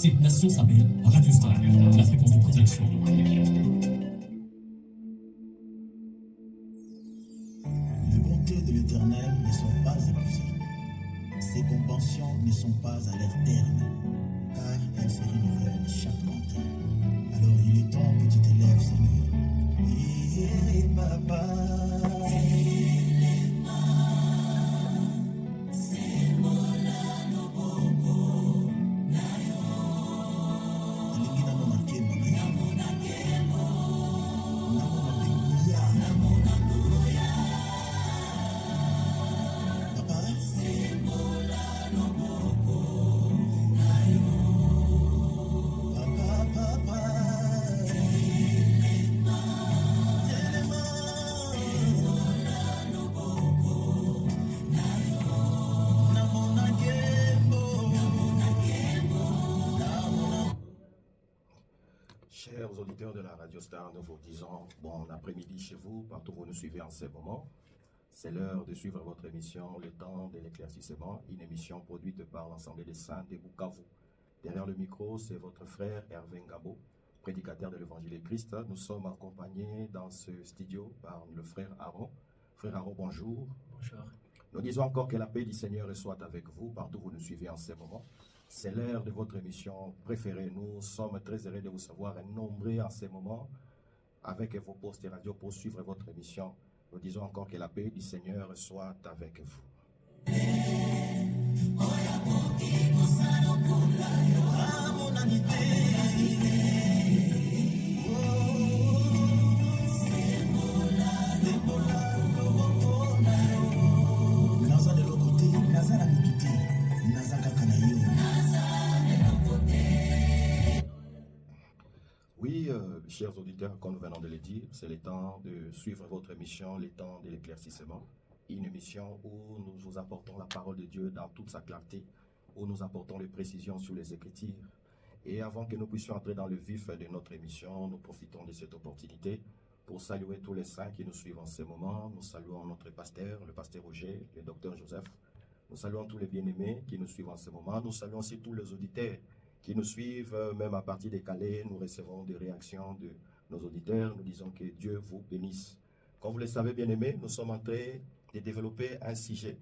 Cette nation s'appelle Radio Star, la fréquence de prédilection. Les bontés de l'Éternel ne sont pas épuisées. Ses compassions ne sont pas à leur terme, car elles se renouvellent chaque matin. Alors il est temps que tu t'élèves, Seigneur. Et papa. Chers auditeurs de la Radio Star, nous vous disons bon après-midi chez vous, partout où vous nous suivez en ce moment. C'est l'heure de suivre votre émission, Le Temps de l'éclaircissement, une émission produite par l'Assemblée des Saints de Bukavu. Derrière le micro, c'est votre frère Hervé Ngabo, prédicateur de l'Évangile de Christ. Nous sommes accompagnés dans ce studio par le frère Aaron. Frère Aaron, bonjour. Bonjour. Nous disons encore que la paix du Seigneur soit avec vous, partout où vous nous suivez en ce moment. C'est l'heure de votre émission préférée. Nous sommes très heureux de vous savoir nombreux en ce moment avec vos postes radio pour suivre votre émission. Nous disons encore que la paix du Seigneur soit avec vous. Oui, chers auditeurs, comme nous venons de le dire, c'est le temps de suivre votre émission, le temps de l'éclaircissement. Une émission où nous vous apportons la parole de Dieu dans toute sa clarté, où nous apportons les précisions sur les Écritures. Et avant que nous puissions entrer dans le vif de notre émission, nous profitons de cette opportunité pour saluer tous les saints qui nous suivent en ce moment. Nous saluons notre pasteur, le pasteur Roger, le docteur Joseph. Nous saluons tous les bien-aimés qui nous suivent en ce moment. Nous saluons aussi tous les auditeurs qui nous suivent, même à partir des Calais. Nous recevons des réactions de nos auditeurs. Nous disons que Dieu vous bénisse. Comme vous le savez, bien-aimés, nous sommes en train de développer un sujet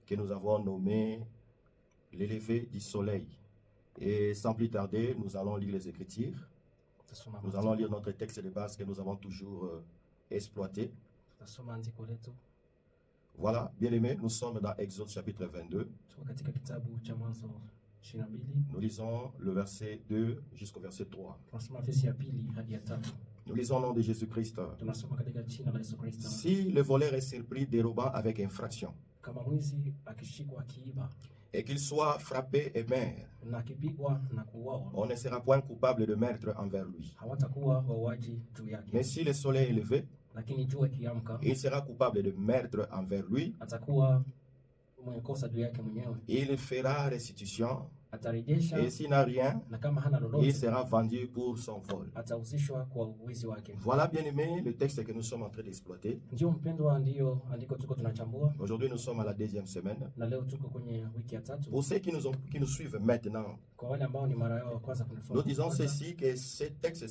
que nous avons nommé l'élevé du soleil. Et sans plus tarder, nous allons lire les Écritures. Nous allons lire notre texte de base que nous avons toujours exploité. Voilà, bien-aimés, nous sommes dans Exode chapitre 22. Nous lisons le verset 2 jusqu'au verset 3. Nous lisons au nom de Jésus-Christ. Si le voleur est surpris dérobant avec infraction, et qu'il soit frappé et meurt, on ne sera point coupable de meurtre envers lui. Mais si le soleil est levé, il sera coupable de meurtre envers lui. Il fera restitution, et s'il n'a rien, il sera vendu pour son vol. Voilà, bien aimé, le texte que nous sommes en train d'exploiter. Aujourd'hui, nous sommes à la deuxième semaine. Pour ceux qui nous suivent maintenant, nous disons ceci, que ce texte,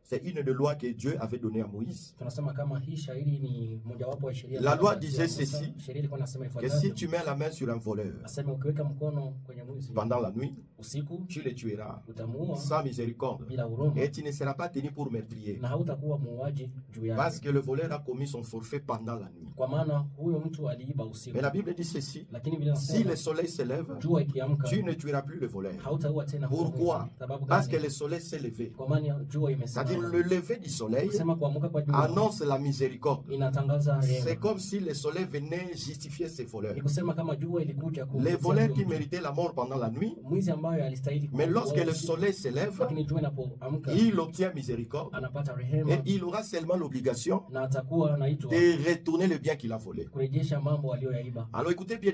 c'est une des lois que Dieu avait donnée à Moïse. La loi disait ceci, que si tu mets la main sur un voleur pendant la nuit, tu le tueras sans miséricorde et tu ne seras pas tenu pour meurtrier, parce que le voleur a commis son forfait pendant la nuit. Mais la Bible dit ceci, si le soleil se lève, tu ne tueras plus le voleur. Pourquoi? Parce que le soleil s'est levé. C'est-à-dire le lever du soleil annonce la miséricorde. C'est comme si le soleil venait justifier ses voleurs. Les voleurs qui méritaient la mort pendant la nuit, mais lorsque le soleil se lève, il obtient miséricorde et il aura seulement l'obligation de retourner le bien qu'il a volé. Alors écoutez bien,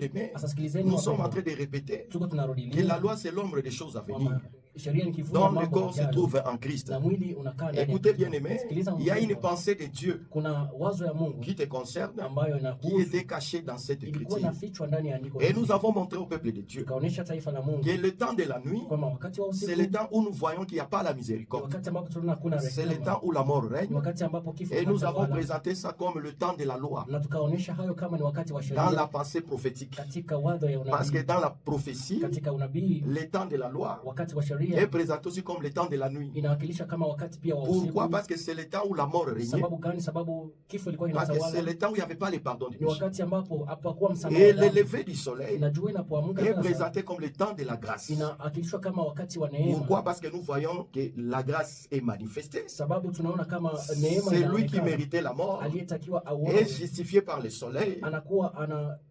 nous sommes en train de répéter que la loi c'est l'ombre des choses à venir. sheria ni kivuli dont ya le mambo corps se yajayo, trouve en Christ. na mwili unakaa ndani ya Écoutez Kristo. bien aimé, Sikiliza il y a une mpendwa, pensée de Dieu kuna wazo ya Mungu qui te concerne, ambayo qui inakuhusu, était cachée dans cette ilikuwa écriture. inafichwa ndani ya andiko Et hili. nous avons montré au peuple de Dieu Tukaonyesha taifa la Mungu que le temps de la nuit, kwamba wakati wa c'est usiku le temps où nous voyons qu'il n'y a pas la ni miséricorde. wakati ambapo tunaona hakuna C'est le rehema, temps où la mort ni règne. wakati ambapo kifo Et nous avons kinatawala, présenté ça comme le temps de la loi, na tukaonyesha hayo kama ni wakati wa dans la sheria pensée prophétique. katika wadho ya Parce que unabii, dans la prophétie, katika unabii le temps de la loi wakati wa est sheria présenté aussi comme le temps de la nuit. inawakilisha kama wakati pia wa usiku. Pourquoi? Parce que c'est le temps où la mort régnait. Sababu gani? Sababu kifo ilikuwa Parce que c'est inatawala, le temps où il n'y avait pas le pardon du ni péché. wakati ambapo hapakuwa msamaha Et wa le dhambi. lever du soleil Na jua inapoamka est sasa présenté comme le temps de la grâce. inawakilishwa kama wakati wa neema. Pourquoi? Parce que nous voyons que la grâce est manifestée. Sababu tunaona kama neema C'est lui qui inaonekana. méritait la mort, Aliyetakiwa est auawe justifié par le soleil, anakuwa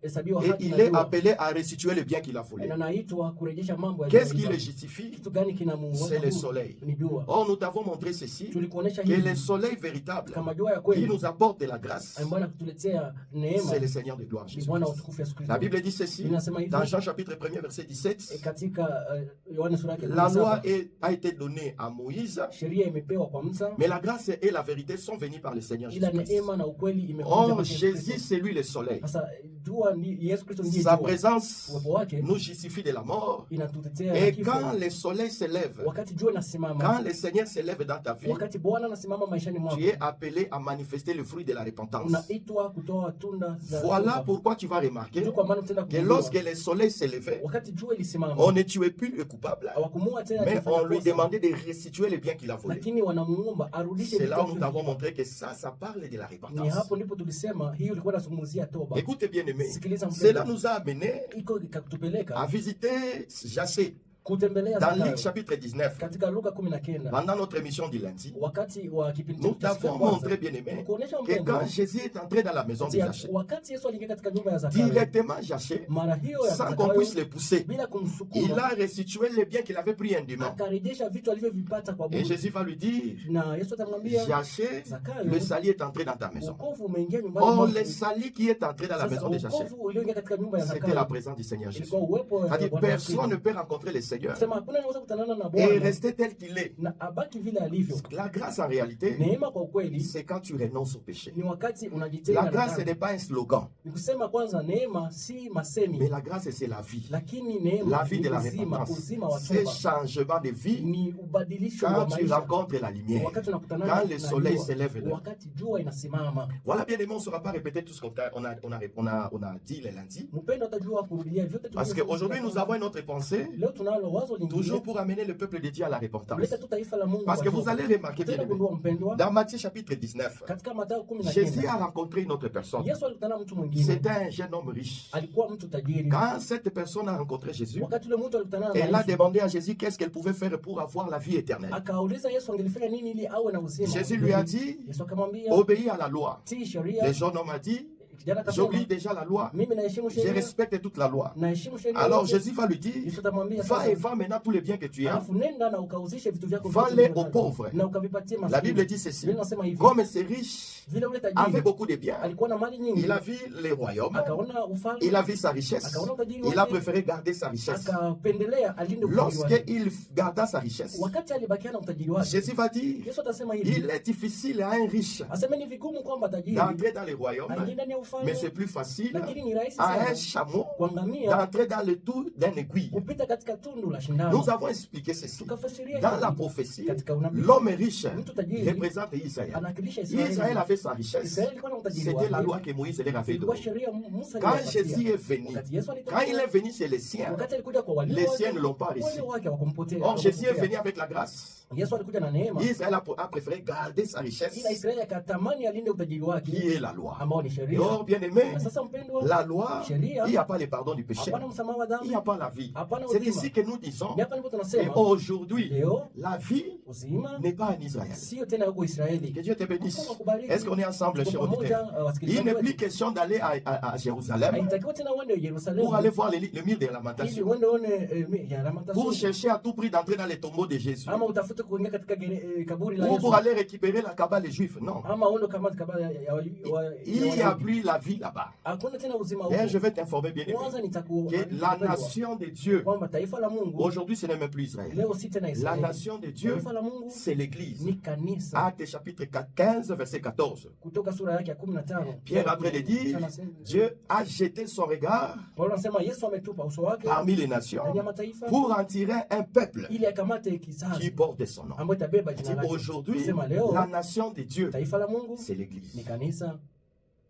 anahesabiwa et haki il na est jua, appelé à restituer le bien qu'il a volé. na anaitwa kurejesha mambo Qu'est-ce qui yaliyoiba. le justifie? Kitu gani kinamuongoza C'est le huyu? soleil. Ni jua. Or, nous t'avons montré ceci, Tulikuonesha que hivi le soleil véritable kama jua ya qui kweli nous apporte de la grâce, ambayo anatuletea neema c'est le Seigneur de gloire, ni Jésus Bwana wa Christ. utukufu Yesu Kristo. La Bible dit ceci, Inasema hivi dans Jean chapitre 1er, verset 17, katika Yohana sura yake la loi 17, a été donnée à Moïse, sheria imepewa kwa Musa, mais la grâce et la vérité sont venues par le Seigneur ila Jésus-Christ. neema na ukweli imekuja Or, kwa Yesu Jésus, Kristo. c'est lui le soleil. Sasa jua ni Yesu Kristo ndiye Sa jua. présence Uwepo wake nous justifie de la mort. inatutetea na Et kifo. quand le soleil se lève, Wakati jua inasimama, quand le Seigneur se lève dans ta vie, wakati Bwana anasimama maishani mwako, tu es appelé à manifester le fruit de la repentance. unaitwa kutoa tunda za Voilà toba. pourquoi tu vas remarquer Ndio kwa maana tutaenda que kugundua, lorsque le soleil se levait, wakati jua ilisimama, on ne tuait plus le coupable, hawakumua tena mais aliyefanya on lui kosa, demandait de restituer le bien qu'il a volé. lakini wanamuomba arudishe C'est là où vitu nous t'avons vyake. montré que ça parle de la Ni repentance. hapo ndipo tulisema hiyo ilikuwa inazungumzia toba. Écoutez bien aimé, Sikiliza cela mpendwa, nous a amené iko à ikatupeleka visiter Jassé kutembelea dans Zakayo Luc chapitre 19. katika Luka 19. Pendant notre émission du lundi, Wakati wa kipindi nous chetu cha siku ya t'avons kwanza, montré bien aimé kuonesha que mpendwa, quand Jésus est entré dans la maison de Jaché, wakati Yesu aliingia katika nyumba ya Zakayo, directement Jaché, mara hiyo ya sans qu'on Zakayo, puisse le pousser, bila il kumsukuma, a restitué les biens qu'il avait pris indûment. akarejesha vitu alivyovipata kwa Et bure. Jésus va lui dire, Na Yesu atamwambia, Jaché, Zakayo, le sali est entré dans ta maison. wokovu umeingia nyumbani Or, mwako. le sali qui est entré dans la Sasa maison de Jaché, wokovu ulioingia katika nyumba ya c'était Zakayo la présence du Seigneur Jésus. ilikuwa uwepo wa C'est-à-dire, Bwana Yesu personne ne Kristo. peut rencontrer le Seigneur Sema hakuna anaweza kutanana na et Bwana rester tel qu'il est. na abaki vile alivyo. La grâce, en réalité, Neema kwa ukweli c'est quand tu renonces au péché. ni wakati La unajitenga na grâce, ce dhambi. n'est pas un slogan, Ni kusema kwanza, neema si masemi, mais la grâce, c'est la vie. lakini La neema vie ni de la uzima, repentance. uzima wa C'est toba, changement de vie ni ubadilisho wa quand tu maisha. rencontres la lumière. Wakati unakutana Quand na le soleil jua, se lève là. wakati jua inasimama. Voilà, bien aimé, on ne saura pas répéter tout ce qu'on a dit le lundi. Mpendo atajua kurudia vyote Parce tulivyo- qu'aujourd'hui, nous avons une autre pensée, leo tunalo wazo lingine toujours pour amener le peuple de Dieu à la repentance. kuleta tu taifa la Mungu Parce que kwa vous toba. allez remarquer, bien Tena aimé, gundua mpendwa, dans Matthieu chapitre 19, katika Mathayo 19 Jésus a rencontré une autre personne. Yesu alikutana na mtu mwingine, C'était un jeune homme riche. alikuwa mtu tajiri. Quand cette personne a rencontré Jésus, Wakati ule mtu alikutana na elle a Yesu, demandé à Jésus qu'est-ce qu'elle pouvait faire pour avoir la vie éternelle. akauliza Yesu angelifanya nini ili awe na uzima. Jésus lui a dit, Yesu akamwambia, obéis à la loi. tii sheria. Le jeune homme a dit, Kijana akasema, j'oublie déjà la loi. mimi naheshimu Je sheria, respecte toute la loi. naheshimu sheria. Alors yote. Jésus va lui dire, Yesu atamwambia, va et sasa, vends maintenant tous les biens que tu as. alafu nenda na ukauzishe vitu vyako Vends-les vyote aux ulivyo pauvres. navyo, na ukavipatie La maskini. Bible dit ceci, Biblia inasema hivi, comme c'est riche, vile ule avait tajiri beaucoup de biens, alikuwa na mali nyingi, il a vu les royaumes, akaona ufalme, il a vu sa richesse, akaona utajiri il a wake, préféré garder sa richesse. akapendelea alinde utajiri wake. Lorsqu'il garda sa richesse, Wakati alibakia na utajiri wake, Jésus va dire, Yesu atasema hivi, il est difficile à un riche asema ni vigumu kwamba tajiri d'entrer dans les royaumes, aingie ndani ya mais ufalme, c'est plus facile lakini ni rahisi à un sana chameau kwa ngamia d'entrer dans le trou d'un aiguille. kupita katika tundu la shindano. Nous avons expliqué ceci. Tukafasiria Dans hivi. la prophétie, Katika unabii, l'homme riche mtu tajiri représente Israël. anawakilisha Israël Israeli. avait sa richesse. Israeli ilikuwa na utajiri C'était la wake. loi que Moïse leur avait Ilikuwa donnée. sheria Musa Quand aliwapatia. Jésus est venu, Wakati Yesu quand alitoka, il est venu chez les siens, wakati alikuja kwa walio les wake, siens ne l'ont pas wale reçu. wake hawakumpotea. Or, Jésus est hawakumpokea. venu avec la grâce. Yesu alikuja na neema, Israël a préféré garder sa richesse, ila Israeli akatamani alinde utajiri qui wake est la loi. ambao ni sheria. Alors, bien aimé, Na sasa mpendwa, la loi, sheria, il n'y a pas le pardon du péché, hapana msamaha wa il n'y dhambi, a pas la vie. hapana C'est uzima. ici que nous disons, Ni hapa ndipo et tunasema aujourd'hui, leo la vie uzima n'est pas en Israël. sio tena huko Israeli. Que Dieu te bénisse. Mungu akubariki. Est-ce qu'on est ensemble, Tuko chers pamoja, auditeurs? Il wasikilizaji n'est plus wetu. question d'aller à Jérusalem Haitakiwa tena uende Yerusalemu pour aller voir le mur de ili lamentation, uende uone ya Lamentations, pour chercher à tout prix d'entrer dans les tombeaux de Jésus, ama utafute kuingia katika kaburi la ou Yesu, pour aller récupérer la cabale des Juifs. Non. ama uende kama kabla ya Il n'y a plus plus la vie là-bas. hakuna tena uzima Et je huko. vais t'informer bien aimé Kwanza que la nation de Dieu, kwamba taifa la Mungu aujourd'hui ce n'est même plus Israël. leo si tena La Israeli. nation de Dieu, Taifa la Mungu c'est l'Église. ni kanisa. Actes chapitre 15, verset 14. Kutoka sura yake ya 15. Pierre est en train de dire, Dieu a jeté son regard Paulo anasema Yesu ametupa uso wake parmi les nations ndani ya mataifa pour en tirer un peuple ili akamate qui kizazi porte son nom. ambayo itabeba jina lake. Aujourd'hui, Sema leo la nation de Dieu, taifa la Mungu c'est ni l'Église. kanisa.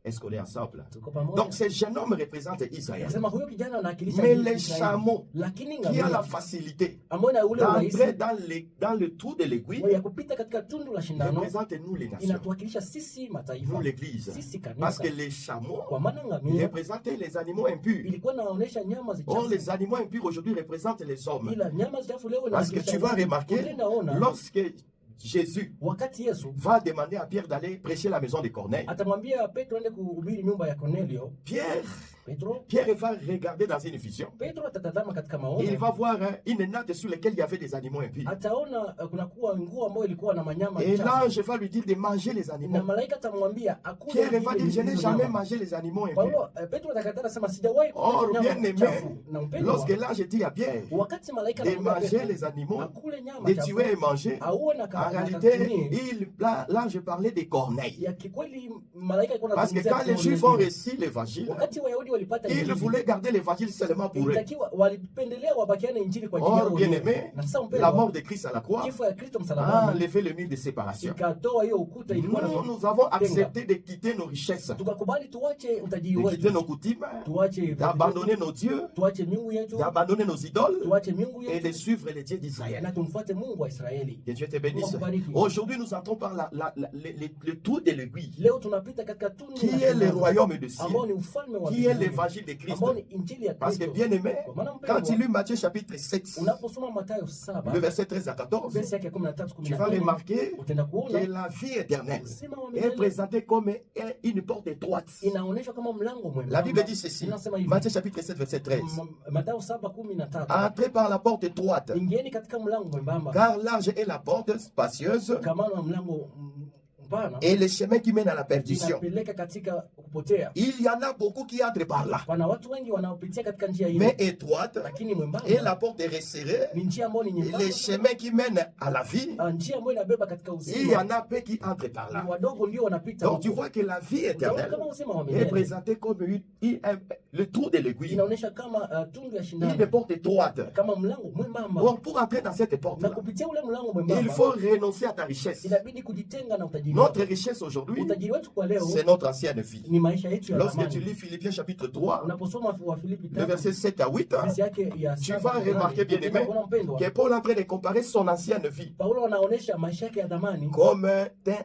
Est-ce qu'on est ensemble? Tuko pamoja. Donc, ce jeune homme représente Israël. Anasema huyo kijana anawakilisha Mais Israeli. les chameaux Lakini qui a la ngamia facilité ambayo na ule urahisi d'entrer dans le trou de l'aiguille ya kupita katika tundu la shindano représente nous les nations, inatuwakilisha sisi mataifa, nous l'Église. sisi Parce kanisa. que les chameaux Kwa maana ngamia représentaient les animaux impurs. ilikuwa inaonyesha nyama Or, zichafu, les animaux impurs aujourd'hui représentent les hommes. ila nyama zichafu leo Parce que tu vas remarquer, naona lorsque Jésus wakati Yesu va demander à Pierre d'aller prêcher la maison de Corneille, atamwambia Petro aende kuhubiri nyumba ya Cornelio, Pierre va regarder dans une vision. Petro atatazama katika Et maono, il va voir une natte sur laquelle il y avait des animaux impurs. ataona kunakuwa nguo ambayo ilikuwa na manyama Et chafu. l'ange va lui dire de manger les Na animaux. malaika atamwambia akule. Pierre va dire, je n'ai hizo jamais nyama. mangé les animaux impurs. Paulo, Petro atakataa sema sijawahi Or, kula bien nyama aimé, chafu. Na mpendwa, lorsque l'ange dit à Pierre wakati malaika de anamwambia manger Petro, les animaux, akule nyama de chafu, tuer et manger, auwe na en na réalité, katumie, l'ange parlait des corneilles. ya kikweli malaika alikuwa Parce que anazungumzia quand les Juifs ont reçu l'évangile, wakati Wayahudi walipata ils Injili, voulaient garder l'évangile seulement pour eux. ilitakiwa walipendelea wabakiane Injili kwa ajili Or, yao bien wenyewe. aimé, Na sasa la mpendwa, mort de Christ à la croix kifo ya Kristo a msalabani enlevé le mur de séparation. ikatoa hiyo ukuta ilikuwa Nous avons accepté de quitter nos richesses, tukakubali tuache utajiri de quitter wetu, nos coutumes, tuache d'abandonner nos dieux, tuache miungu yetu, d'abandonner nos idoles tuache miungu et de yetu suivre les dieux d'Israël. na tumfuate Mungu wa Israeli. Que Dieu te bénisse. Mungu. Aujourd'hui, nous entrons par le trou de l'aiguille, Leo tunapita katika tundu qui la est le shindano, royaume de ciel, ambao ni ufalme wa qui est mbinguni, l'évangile de Christ. ambao ni Injili ya Parce que Kristo. bien aimé, Kwa maana quand mpendwa, tu lis Matthieu chapitre 7, unaposoma Mathayo 7 le verset 13 à 14, verse yake 13 tu vas 14 remarquer utaenda kuona que la vie éternelle uzima wa est milele présentée comme une porte étroite. inaonyeshwa kama mlango mwembamba. La Bible dit ceci, Inasema hivi, Matthieu chapitre 7, verset 13. Mathayo 7:13, Entrez par la porte étroite, ingieni katika mlango mwembamba, car large est la porte spacieuse kama na mlango mpana et le chemin qui mène à la perdition. inapeleka katika kupotea. Il y en a beaucoup qui entrent par là, Pana watu wengi wanaopitia katika njia mais hii, étroite, lakini et mwembamba la porte est resserrée, ni njia ambayo ni et nyembamba, le chemin qui mène à la vie, njia ambayo inabeba katika il y uzima. en a peu qui entrent par Ni là. wadogo ndio wanapita Donc tu huko. vois que la vie Utaona éternelle kama uzima wa est milele présentée comme le trou de l'aiguille, inaonyesha kama tundu ya une shindano, porte étroite. kama mlango mwembamba, Donc pour entrer dans cette porte, na kupitia ule mlango il mwembamba faut renoncer à ta richesse. inabidi kujitenga na utajiri. Notre richesse aujourd'hui, Utajiri wetu kwa leo c'est notre ancienne vie. ni maisha yetu ya Lorsque tu zamani. lis Philippiens chapitre 3, Unaposoma Wafilipi le verset 7 à 8, verse yake ya tu 7 vas hadi remarquer, 8, bien aimé, utaona mpendwa, que Paul est en train de comparer son ancienne vie Paulo anaonesha maisha yake ya zamani comme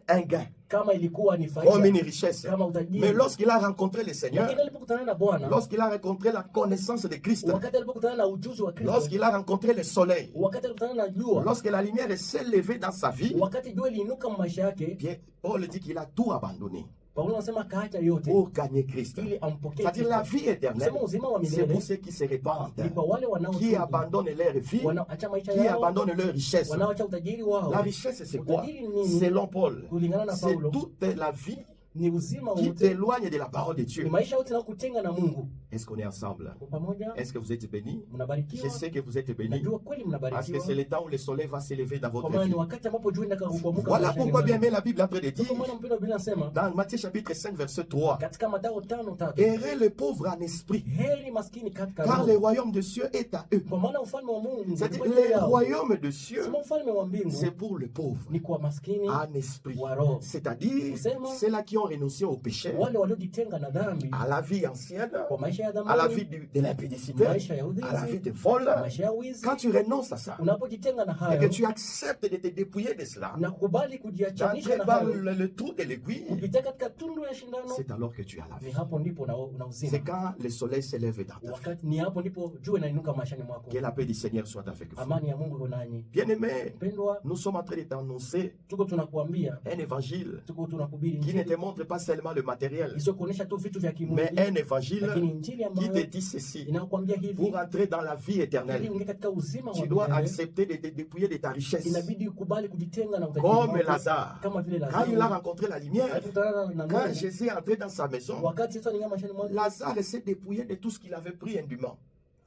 un gain, kama ilikuwa ni comme faida, une richesse. kama utajiri. Mais lorsqu'il a rencontré le Seigneur, Lakini alipokutana na Bwana, lorsqu'il a rencontré la connaissance de Christ, wakati alipokutana na ujuzi wa Kristo, lorsqu'il a rencontré le soleil, wakati alikutana na jua, lorsque la lumière s'est levée dans sa vie, wakati jua iliinuka maisha yake, bien, Paul dit qu'il a tout abandonné Paulo anasema kaacha yote pour gagner Christ. ili ampokee C'est-à-dire la Kristo. vie éternelle, Sema uzima wa c'est milele pour ceux qui se répandent, ni kwa wale qui wanaotubu, abandonnent leur vie, wanaoacha maisha qui yao, abandonnent leur richesse. wanaoacha utajiri wao. La richesse, c'est quoi? Utajiri ni nini? Selon Paul, Kulingana na c'est Paulo, toute la vie ni uzima qui wote, t'éloigne de la parole de ni Dieu. maisha yote na kutenga na Mungu. Est-ce qu'on est ensemble? Kwa pamoja Est-ce que vous êtes bénis? Je mnabarikiwa, sais que vous êtes bénis. najua kweli Parce que mnabarikiwa, c'est le temps où le soleil va s'élever dans kwa votre maana vie. ni wakati ambapo jua inataka kuamuka. Voilà maishani pourquoi bien mwenu. aimé la Bible est en train de dire, Kwa maana mpendwa, Biblia inasema dans Matthieu chapitre 5 verset 3, katika Mathayo 5:3, errez le pauvre en esprit, heri maskini katika car roho, le royaume de cieux est à eux. kwa maana ufalme wa Mungu C'est-à-dire ni kwa le yao. royaume de cieux, Sema ufalme wa mbingu c'est pour le pauvre ni kwa maskini en esprit. wa roho, C'est-à-dire Kusema, ceux-là qui ont renoncé au péché, wale waliojitenga na dhambi, à la vie ancienne, kwa maisha ya à la dhambi, vie de l'impudicité, maisha ya à la vie udhalizi, de vol. maisha ya wizi. Quand tu renonces à ça Unapojitenga na et que hayo tu acceptes de te dépouiller de cela, na kukubali kujiachanisha d'entrer na par hayo, le trou de l'aiguille, kupitia katika tundu ya shindano, c'est alors que tu as la ni vie. hapo ndipo una C'est uzima. quand le soleil s'élève dans ta vie. Wakati ni hapo ndipo jua inainuka maishani mwako. Que la paix du Seigneur soit avec vous. Amani ya Mungu iko nanyi. Bien-aimés, Mpendwa, nous sommes en train de t'annoncer tuko tunakuambia, un évangile tuko tunakubiri qui ne Injili te montre montre pas seulement le matériel, isiyokuonyesha tu vitu vya mais kimwili, un évangile lakini injili qui ambayo te dit ceci. inakwambia hivi, Pour entrer dans la vie ili éternelle, uingie katika uzima wa tu dois milele, accepter de te dépouiller de ta richesse. inabidi ukubali kujitenga na utajiri Comme wako, Lazare, kama vile quand il a Lazaro rencontré la lumière, alikutana na quand nuru. Jésus est entré dans sa maison, Wakati Yesu anaingia maishani mwake, Lazare s'est dépouillé de tout ce qu'il avait pris indûment,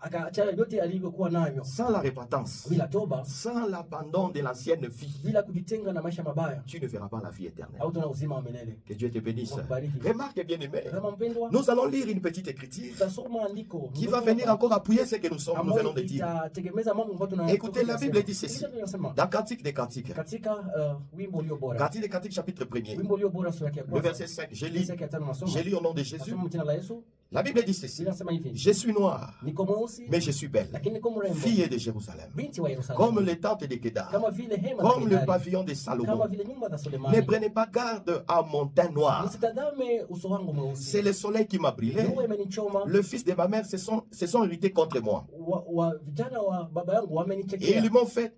akaacha yote alivyokuwa nayo sans la repentance, bila toba, sans l'abandon de l'ancienne vie. bila kujitenga na maisha mabaya, Tu ne verras pas la vie éternelle. au tuna uzima wa milele. Que Dieu te bénisse. Wakubariki. Remarque bien aimé, Kama mpendwa, nous allons lire une petite écriture tutasoma andiko qui va venir encore appuyer ce que nous venons de dire. itategemeza mambo ambayo tuna Écoutez, la Bible dit ceci. Biblia inasema Dans Cantique des Cantiques, katika wimbo ulio bora, Cantique des Cantiques chapitre 1er, wimbo ulio bora sura ya le kwanza, verset 5, je lis verse ya 5 nasoma, au nom de Jésus. nasoma jina la Yesu. La Bible dit ceci. Biblia inasema hivi, Je suis noir, niko mweusi mais je suis belle, lakini niko mrembo, fille de Jérusalem, binti wa Yerusalemu, comme les tentes de Kedar, kama vile hema comme za le Kedari, pavillon de kama Salomon. vile nyumba za Ne Sulemani. prenez pas garde à mon teint noir. Nisitazame uso wangu mweusi, C'est le soleil qui m'a brûlé. jua imenichoma, Le fils de ma mère se sont irrités contre moi. vijana wa baba yangu Et wamenichekea, ils m'ont fait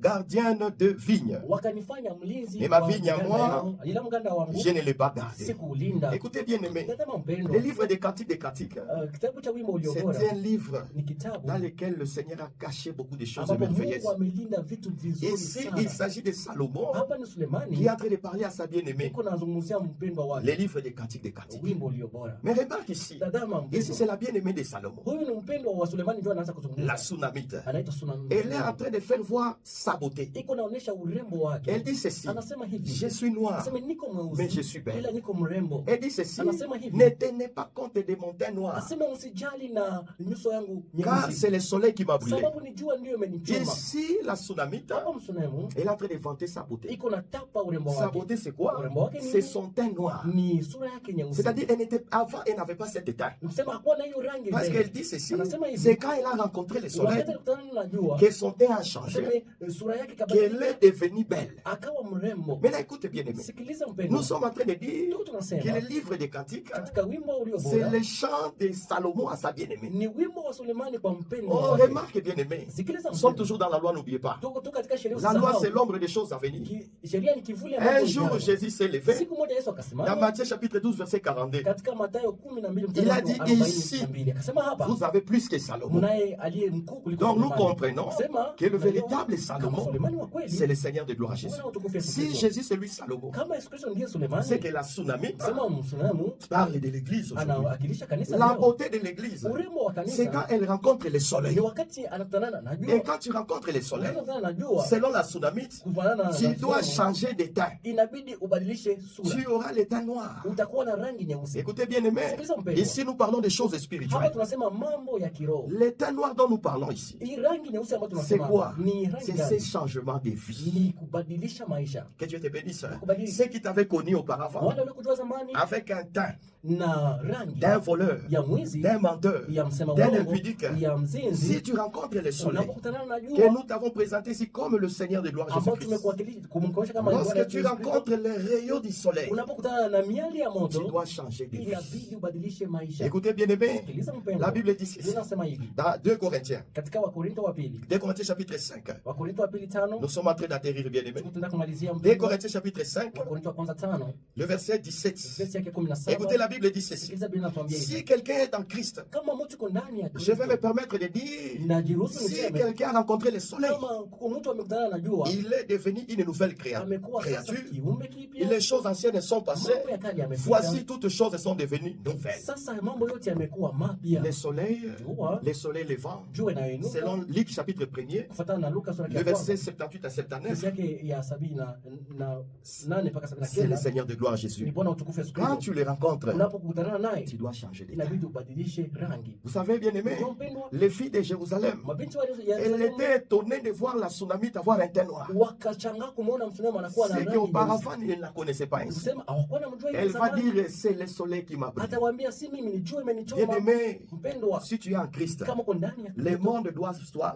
gardienne de vigne. wakanifanya mlinzi Mais ma wa vigne à mganda moi, yao. Ila mganda wangu Je ne l'ai pas gardé. sikuulinda. Écoutez bien aimé, Tazama mpendwa, le livre des Cantiques des Cantiques, kitabu cha wimbo ulio c'est bora un livre ni kitabu dans lequel le Seigneur a caché beaucoup de choses ambapo merveilleuses. Mungu amelinda vitu vizuri Ici, sana. il s'agit de Salomon Hapa ni qui Sulemani est en train de parler à sa bien-aimée. iko nazungumzia mpendwa Le wake, livre des Cantiques des Cantiques. wimbo ulio bora. Mais remarque ici, Tazama ici mpendwa, c'est la bien-aimée de Salomon, huyu ni mpendwa wa Sulemani, ndio anaanza la kuzungumza, Sunamite. anaitwa Sulemani. Elle est en train de faire voir sa beauté. Iko naonesha urembo Elle wake, dit ceci, anasema hivi, je suis noir, anasema niko mais je mweusi suis belle. ila niko mrembo. Elle dit ceci, Anasema hivi, ne tenez pas compte de mon teint noir, asema usijali na nyuso yangu car nyeusi, c'est le soleil qui m'a brûlé. sababu ni jua ndio imenichoma. Ici, la Sunamite, Hapa Msunemu elle est en train de vanter sa beauté. iko na tapa urembo Sa wake, beauté, c'est quoi? urembo wake C'est ni son teint noir. ni sura yake nyeusi. C'est-à-dire, avant, elle n'avait pas cet teint. Kusema hakuwa na hiyo rangi Parce mbele. qu'elle dit ceci, Anasema hivi, c'est quand elle a rencontré le soleil wakati alikutana na jua, que son teint a changé, aseme sura yake qu'elle kabadilika, est devenue belle. akawa mrembo. Maintenant, écoutez bien aimé, Sikiliza nous mpendwa, sommes en train de dire tuko que tunasema le livre des Cantiques, katika wimbo ulio c'est bora le chant de Salomon à sa bien-aimée. ni wimbo wa Sulemani kwa mpendwa Oh, wake. remarque bien aimé, Sikiliza nous sommes mpendwa, toujours dans la loi, n'oubliez pas. tuko katika sheria, La loi, usisahau. c'est l'ombre des choses à venir. Sheria ni kivuli Un ambacho jour, ujao. Jésus s'est levé. Siku moja Yesu Dans akasimama Matthieu chapitre 12, verset 42, katika Mathayo 12 mstari Il a wa dit 42, akasema hapa vous avez plus que Salomon. mnaye aliye mkuu kuliko Donc nous Sulemani. comprenons Kusema, que le unajua, véritable kama Salomon, Sulemani wa kweli, c'est le Seigneur de gloire Jésus. Bwana utukufu Yesu Si Kristo. Jésus c'est lui Salomon, Kama Yesu Kristo ndiye Sulemani, c'est que la Sunamite sema Msunemu parle de l'église aujourd'hui. anawakilisha kanisa La leo. beauté de l'église, Urembo wa c'est quand kanisa elle rencontre le ni soleil. wakati anakutana na Et jua. quand tu rencontres le soleil, Unakutana na jua, selon la Sunamite, kufanana na tu dois Sulemani, changer de teint. inabidi ubadilishe sura, Tu auras le teint noir. utakuwa na rangi nyeusi. Écoutez bien aimé, Sikiliza mpendwa, ici nous parlons des choses hapa spirituelles. tunasema mambo ya kiroho. Le teint noir dont nous parlons ici, Hii rangi nyeusi ambayo c'est tunasema quoi? ni rangi C'est gani? ces changements de vie. Ni kubadilisha maisha. Que Dieu te bénisse. Kubadilika. Ceux qui t'avaient connu auparavant, Wale waliokujua zamani avec un teint na rangi d'un voleur, ya mwizi, d'un menteur, ya msema d'un uongo, impudique, ya si mzinzi, tu rencontres le soleil, unapokutana na que jua nous t'avons présenté ici comme le Seigneur de gloire ambao Jésus-Christ, tumekuwakilisha kumkuonyesha kama Bwana lorsque tu Yesu Kristo, rencontres les rayons du soleil, unapokutana na miali ya tu moto, dois changer de vie. inabidi ubadilishe maisha. Écoutez bien aimé, Sikiliza mpendwa, la Bible dit ceci, inasema hivi dans 2 Corinthiens, katika Wakorinto wa pili, 2 Corinthiens chapitre 5, Wakorinto wa pili 5, nous sommes en train d'atterrir bien aimé. tunataka kumalizia 2 mpendwa. Corinthiens chapitre 5, Wakorinto wa kwanza 5, le verset 17. verse yake 17. Écoutez, la Bible dit ceci, Sikiliza Biblia inatuambia hivi, si quelqu'un est en Christ, kama mtu uko ndani ya je Kristo, vais me permettre de dire, najiruhusu si niseme quelqu'un a rencontré le soleil, kama mtu amekutana na jua, il est devenu une nouvelle amekuwa sasa créature. kiumbe Et kipya, les choses anciennes sont passées. mambo ya kale yamepita, Voici toutes choses sont devenues nouvelles. sasa mambo yote yamekuwa mapya. Les soleils levant, Jua inayoinuka selon Luc chapitre 1er, kufuatana na Luka sura le ya verset kwanza 78 à 79, verse yake ya 78 mpaka c'est le 79, Seigneur de gloire ni Jésus. Bwana utukufu Yesu Quand Kristo. tu les rencontres, Unapokutana naye tu dois changer de teint. inabidi ubadilishe rangi. Vous savez, bien aimé, Ndio mpendwa, les filles de Jérusalem, mabinti wa elles Yerusalemu étaient étonnées de voir la Sunamite avoir un teint noir. wakashangaa kumuona Msunemu anakuwa na C'est rangi nyeusi. qu'auparavant, ils ne la connaissaient pas ainsi. Kusema hawakuwa namjua Elle hivi va zamani. dire, c'est le soleil qui m'a brûlé. Atawaambia si mimi ni jua Bien imenichoma. aimé, Mpendwa, si tu es en Christ, kama uko ndani ya le Kristo, monde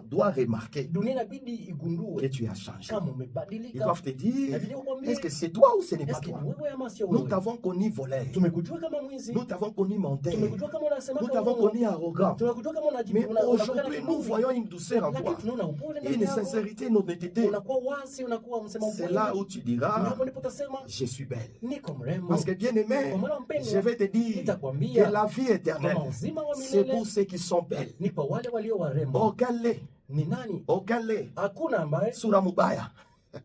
doit remarquer dunia inabidi que igundue tu as changé. kama Ils umebadilika. doivent te dire, Inabidi ukwambie, est-ce que c'est toi ou ce n'est pas eske toi? ni wewe ama sio Nous wewe? t'avons connu voleur. Tumekujua kama kama mwizi. Nous t'avons connu menteur. Tumekujua kama unasema Nous kama t'avons uongo. connu arrogant. Tumekujua kama Mais aujourd'hui, nous voyons une douceur en lakini toi. tunaona upole ndani Une yako. sincérité, une honnêteté. Unakuwa wazi, unakuwa msema C'est ukweli. là où tu diras, Na hapo ndipo utasema je suis belle. niko mrembo. Parce que bien aimé, Kwa maana mpendwa, je vais te dire nitakwambia que la vie éternelle, kama uzima wa c'est milele pour ceux qui sont belles. ni kwa wale walio warembo. Aucun lait, Ni nani? aucun lait, Hakuna ambaye, sura mubaya,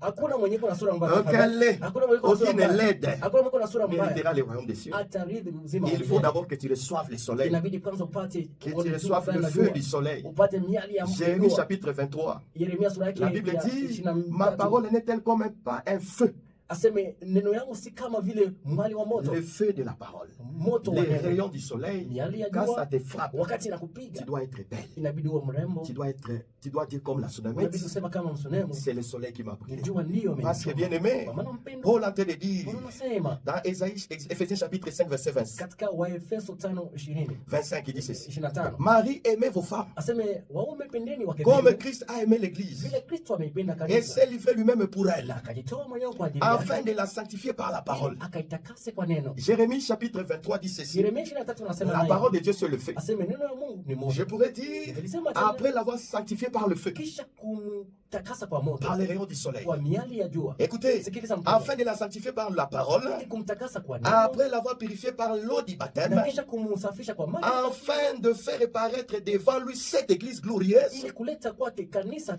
hakuna mwenye kuna sura mbaya. aucun lait, Hakuna mwenye kuna sura aucune mbaya. laide Hakuna mwenye kuna sura mbaya. n'héritera le royaume des cieux. Atarithi uzima wa Il faut milele. d'abord que tu reçoives le soleil, Inabidi kwanza upate que kuona tu jua reçoives fulani le na feu jua. du soleil. Upate miali ya Jérémie jua. chapitre 23. Yeremia sura yake La Bible ya dit, 23. ma parole n'est-elle comme un feu, Aseme neno yangu si kama vile mwali wa moto. le feu de la parole. Moto wa Les neno. rayons du soleil, Miali ya quand ça jua te frappe, wakati tu inakupiga dois être belle. inabidi uwe mrembo. Tu dois dire comme la Inabidi Sunamite, kusema kama msunemu. c'est le soleil qui m'a pris. Jua ndio Parce que bien amenichoma. aimé, Kwa maana mpendwa, Paul est en train de dire Paulo anasema dans Éphésiens chapitre 5 verset 25, katika Waefeso 5:20 il dit ceci. 25 Marie, aimez vos femmes aseme waume pendeni wake comme zenu Christ a aimé l'église vile Kristo ameipenda et kanisa s'est livré lui-même pour elle na akajitoa mwenyewe kwa ajili afin yake de la sanctifier par la parole. akaitakase kwa neno. Jérémie chapitre 23 dit ceci. Yeremia 23 anasema La naye parole de Dieu sur le fait. aseme neno la Mungu ni Je moja, pourrais dire, nilisema tena après l'avoir sanctifié par le feu, kisha kumtakasa kwa moto par les rayons du soleil. kwa miali ya jua. Écoutez, Sikiliza mpendwa, afin de la sanctifier par la parole, ili kumtakasa kwa neno après l'avoir purifié par l'eau du na baptême, kisha kumsafisha kwa maji afin de faire apparaître devant lui cette église glorieuse, ili kuleta kwake kanisa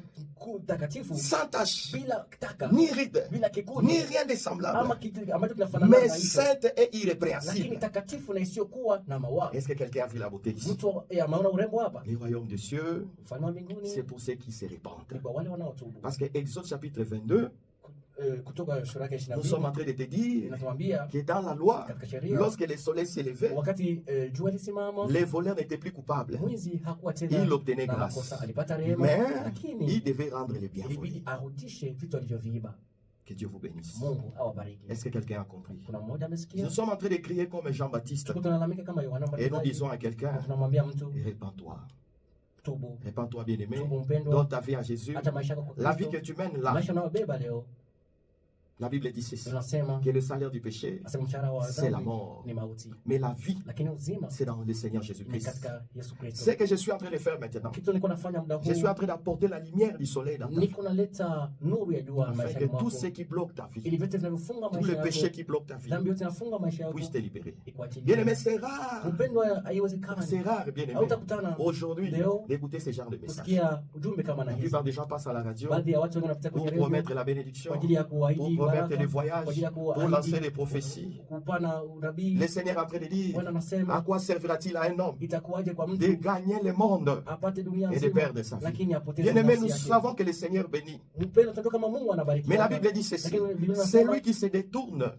takatifu sans tache, bila taka ni ride, bila kikundi ni rien de semblable, ama kitu ambacho kinafanana mais na hicho, sainte et lakini irrépréhensible. takatifu na isiyokuwa na mawaa. Est-ce que quelqu'un a vu la beauté ici? Mtu ameona urembo hapa? Les royaumes des cieux, Ufalme wa mbinguni c'est pour ceux qui se ni répandent. kwa wale wanaotubu. Parce que Exode chapitre 22, Kutoka sura yake nous sommes en 22 train de te dire inatuambia que dans la loi, katika sheria lorsque le soleil s'élevait, wakati jua lisimama, les voleurs n'étaient plus coupables. mwizi hakuwa tena Il obtenait na grâce. makosa, alipata rehema, Mais lakini il devait rendre les biens volés. ilibidi arudishe vitu alivyoviiba. Que Dieu vous bénisse. Mungu awabariki. Est-ce que quelqu'un a compris? Kuna mmoja amesikia? Nous sommes en train de crier comme Jean-Baptiste Tuko tunalalamika kama Yohana et nous Mbatizaji, disons à na quelqu'un, tunamwambia mtu répands-toi. tubu, Répands-toi, bien-aimé. tubu Donne mpendwa, ta vie à Jésus. hata maisha yako kwa La vie que Kristo, tu mènes là, maisha unayobeba leo. la Bible dit ceci, Tunasema que le salaire du péché, asema mshahara wa c'est la dhambi mort. ni mauti, Mais la vie, lakini uzima c'est dans le Seigneur ni Jésus-Christ. katika Yesu Kristo. Ce que je suis en train de faire maintenant, Kitu niko nafanya muda je suis en huu, train d'apporter la lumière du soleil dans ta vie, niko naleta nuru ya jua afin maisha que mwako, tout ce qui bloque ta ili vie, vyote vinavyofunga tout maisha le péché yako, qui bloque ta vie, dhambi yote inafunga maisha yako, puisse te libérer. ikuachilie. Bien-aimé, c'est rare. Mpendwa, haiwezekani C'est rare, bien-aimé, hautakutana aujourd'hui, leo d'écouter ce genre de message. kusikia ujumbe kama na La hizi. plupart des gens passent à la radio Baadhi ya watu wengine wanapita pour kwenye redio promettre la bénédiction, kwa ajili ya pour kuahidi promettre baraka, des voyages, kwa ajili ya pour kuahidi lancer des prophéties. kupana unabii. Le Seigneur est en train de dire, Bwana à anasema quoi servira-t-il à un homme itakuwaje kwa de mtu gagner le monde apate dunia et de nzima perdre sa vie? lakini apoteze Bien-aimé, nafsi nous yake. savons que le Seigneur bénit. Mpendwa, tunajua kama Mungu anabariki. Mais la Bible dit ceci, Lakini Biblia c'est inasema lui qui se détourne,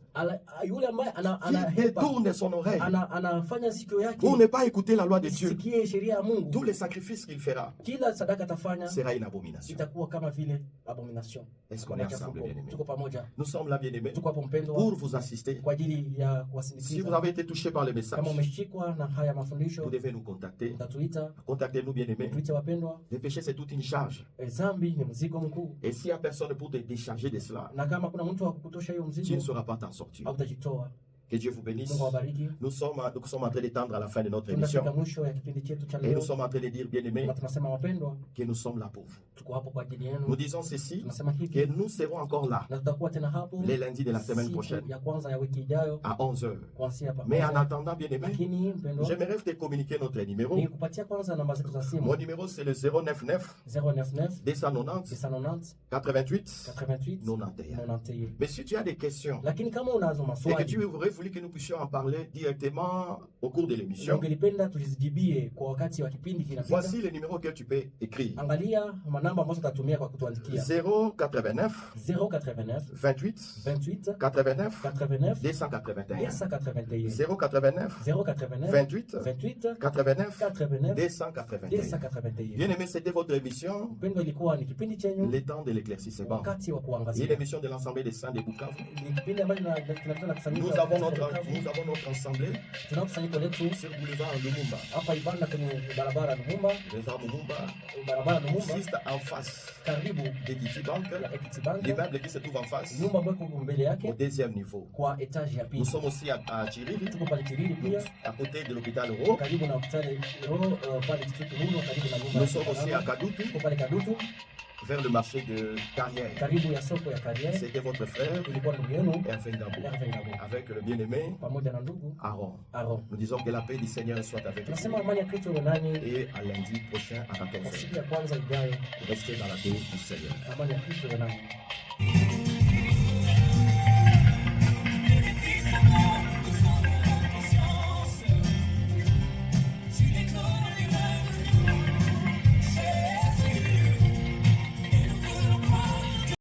yule ambaye qui anahepa détourne son oreille anafanya sikio yake pour ne pas écouter la loi de Dieu. isikie sheria ya Mungu, Tous les sacrifices qu'il fera kila sadaka atafanya sera une abomination. itakuwa kama vile abomination. Est-ce qu'on est ensemble, bien-aimés? Tuko pamoja, Nous sommes là, bien-aimés, tuko hapo mpendwa, pour vous assister. kwa ajili ya Si vous kuwasindikiza. avez été touché par le message, Kama umeshikwa na haya vous mafundisho, devez nous contacter. utatuita. Contactez-nous, bien-aimés. Tuite wapendwa, Le péché, c'est toute une charge. dhambi ni mzigo mkuu, Et s'il n'y a personne pour te décharger de cela, na kama kuna mtu wa kukutosha hiyo tu ne mzigo, sauras pas t'en sortir. hautajitoa. Que Dieu vous bénisse. Mungu awabariki. Nous sommes en train de tendre à la fin de notre Tunafika émission. mwisho ya kipindi chetu cha Et leo, nous sommes en train de dire, bien-aimés, na tunasema wapendwa, que nous sommes là pour vous. tuko hapo kwa ajili Nous yenu. disons ceci, Tunasema que hivi, nous serons encore là na tutakuwa tena hapo les lundis de la semaine siku prochaine ya kwanza ya wiki ijayo à 11h. kuanzia hapa. Mais en attendant, bien-aimés, Lakini mpendwa, j'aimerais te communiquer notre numéro. ni kupatia kwanza namba zetu za Mon simu numéro, c'est le 099 099 290 990 88 88 91. 91. Mais si tu as des questions Lakini kama unazo et que maswali tu aurais voulu que nous puissions en parler directement au cours de na l'émission, ungelipenda tuzijibie kwa wakati wa kipindi kinapita, voici les numéros que tu peux écrire. angalia manamba ambazo utatumia kwa kutuandikia: 089 089 28 28 89 89 281. 281 089 089 28 28 89 89 281. 281. Bien aimé, c'était votre émission, Mpendwa, ilikuwa ni kipindi chenyu Le temps de l'éclaircissement. wakati wa Et kuangazia. l'émission de l'Assemblée des Saints de Bukavu. Ni kipindi ambacho tunakutana na kusanyika Nous avons katika notre, Bukavu. nous avons notre assemblée Tunao kusanyiko letu sur boulevard Lumumba. hapa Ibanda kwenye barabara Lumumba, Boulevard Lumumba, barabara Lumumba, juste à en face karibu d'Equity Bank, ya Equity Bank, l'immeuble qui se trouve en face, nyumba ambayo iko mbele au yake deuxième niveau. kwa etage ya Nous pili. sommes aussi à Chiriri, Tuko pale Chiriri pia à côté de l'hôpital Euro. karibu na hospitali roho pale Kitutu Mungu, karibu na nyumba Nous ya sommes aussi à Salama. Kadutu, Tuko pale Kadutu vers le marché de Carrière. karibu ya soko ya Carrière. C'était votre frère, Ilikuwa ndugu yenu Hervé Ngabo, Hervé Ngabo avec le bien-aimé pamoja na ndugu Aaron. Aaron. Nous disons que la paix du Seigneur soit avec vous. Tunasema amani ya Kristo iwe nanyi. Et à lundi prochain à Kwa 14h. siku ya kwanza ijayo, Restez dans la paix du Seigneur. amani ya Kristo iwe nanyi.